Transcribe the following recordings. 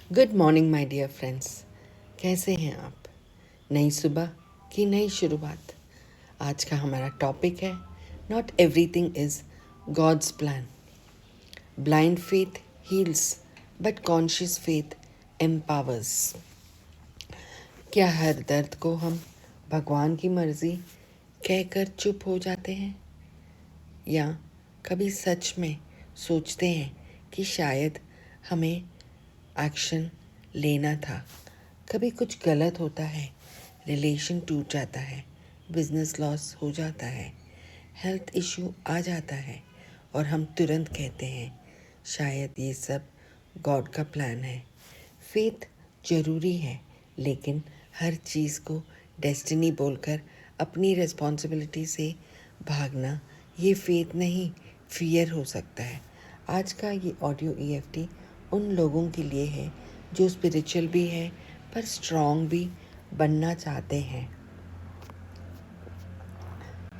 Good morning my dear friends. कैसे हैं आप? नई सुबह की नई शुरुआत। आज का हमारा टॉपिक है not everything is God's plan. Blind faith heals but conscious faith empowers. क्या हर दर्द को हम भगवान की मर्जी कहकर चुप हो जाते हैं, या कभी सच में सोचते हैं कि शायद हमें एक्शन लेना था? कभी कुछ गलत होता है, रिलेशन टूट जाता है, बिजनेस लॉस हो जाता है, हेल्थ इशू आ जाता है और हम तुरंत कहते हैं शायद ये सब गॉड का प्लान है। फेथ जरूरी है, लेकिन हर चीज़ को डेस्टिनी बोलकर अपनी रिस्पॉन्सिबिलिटी से भागना ये फेथ नहीं, फियर हो सकता है। आज का ये ऑडियो ईएफटी उन लोगों के लिए है जो स्पिरिचुअल भी है पर स्ट्रॉन्ग भी बनना चाहते हैं।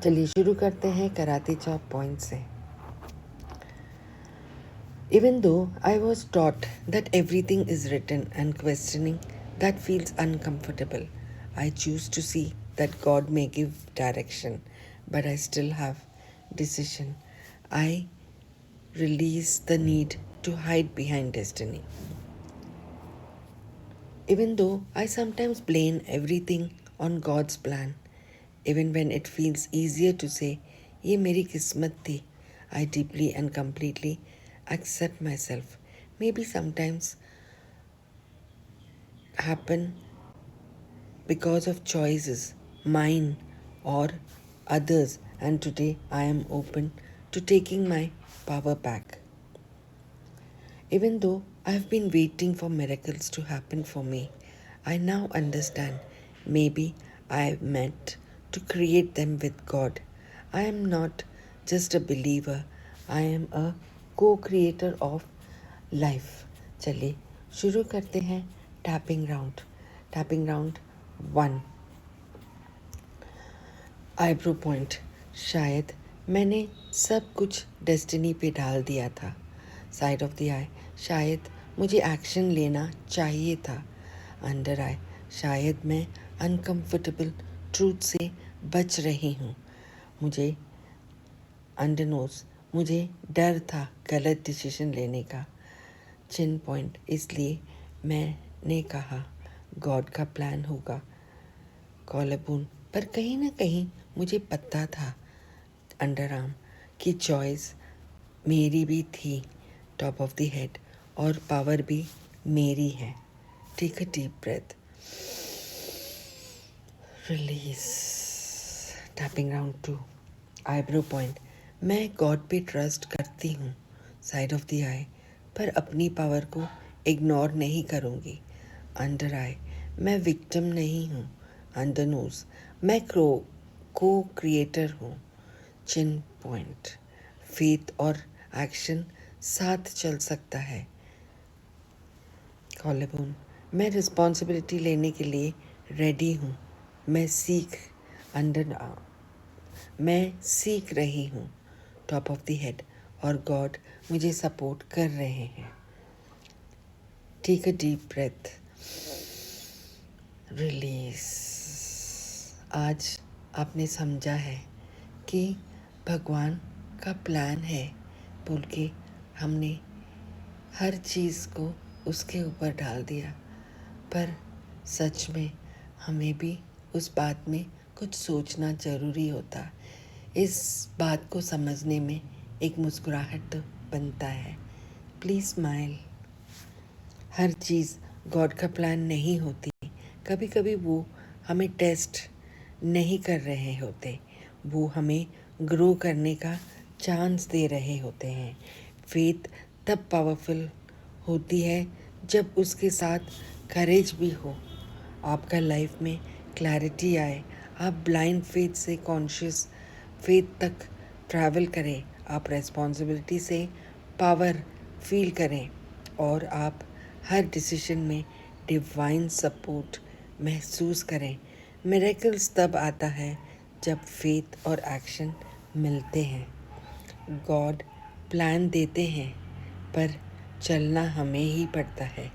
चलिए शुरू करते हैं कराते चॉप पॉइंट से। Even though I was taught that everything is written and questioning that feels uncomfortable, I choose to see that God may give direction, but I still have decision. I release the need to hide behind destiny. Even though I sometimes blame everything on God's plan, even when it feels easier to say, ये मेरी किस्मत थी, I deeply and completely accept myself. Maybe sometimes happen because of choices, mine or others, and today I am open to taking my power back. Even though I have been waiting for miracles to happen for me, I now understand maybe I meant to create them with God. I am not just a believer, I am a co-creator of life. चलिए शुरू करते हैं tapping round. Tapping round 1। Eyebrow point. शायद मैंने सब कुछ destiny पे डाल दिया था। साइड ऑफ द आई। शायद मुझे एक्शन लेना चाहिए था। अंडर आई। शायद मैं अनकंफर्टेबल ट्रूथ से बच रही हूँ। मुझे अंडर नोज। मुझे डर था गलत डिसीजन लेने का। चिन पॉइंट। इसलिए मैंने कहा गॉड का प्लान होगा। कॉलरबोन। पर कहीं ना कहीं मुझे पता था अंडर आर्म की चॉइस मेरी भी थी। Top of the head. और पावर भी मेरी है। Take a deep breath, release. Tapping round 2। Eyebrow point. मैं गॉड पे ट्रस्ट करती हूँ। Side of the eye. पर अपनी पावर को इग्नोर नहीं करूँगी। Under eye. मैं विक्टिम नहीं हूँ। Under nose. मैं को क्रिएटर हूँ। Chin point. फेथ और एक्शन साथ चल सकता है। कॉलरबोन। मैं रिस्पॉन्सिबिलिटी लेने के लिए रेडी हूँ। मैं सीख रही हूँ। Top of the head. और गॉड मुझे सपोर्ट कर रहे हैं। Take a deep breath, release. आज आपने समझा है कि भगवान का प्लान है बोल के हमने हर चीज़ को उसके ऊपर डाल दिया, पर सच में हमें भी उस बात में कुछ सोचना ज़रूरी होता। इस बात को समझने में एक मुस्कुराहट तो बनता है। Please smile. Her cheese God का प्लान नहीं होती। कभी कभी वो हमें टेस्ट नहीं कर रहे होते, वो हमें ग्रो करने का चांस दे रहे होते हैं। फेथ तब पावरफुल होती है जब उसके साथ करेज भी हो। आपका लाइफ में क्लैरिटी आए, आप ब्लाइंड फेथ से कॉन्शियस फेथ तक ट्रैवल करें, आप रेस्पॉन्सिबिलिटी से पावर फील करें और आप हर डिसीजन में डिवाइन सपोर्ट महसूस करें। मिरेकल्स तब आता है जब फेथ और एक्शन मिलते हैं। गॉड प्लान देते हैं पर चलना हमें ही पड़ता है।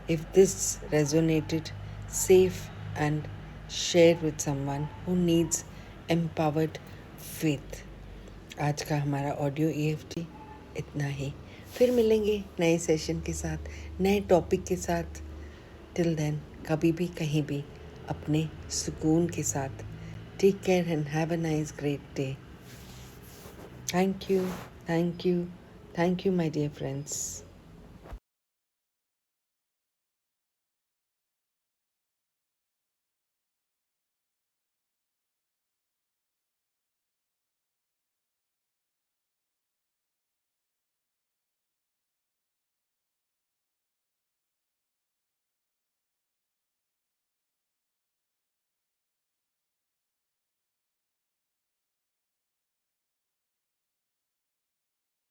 If this resonated, save and share with someone who needs empowered faith. आज का हमारा ऑडियो EFT इतना ही. फिर मिलेंगे नए सेशन के साथ, नए टॉपिक के साथ. टिल देन, कभी भी कहीं भी अपने सुकून के साथ. Take care and have a nice great day. Thank you, thank you, thank you my dear friends.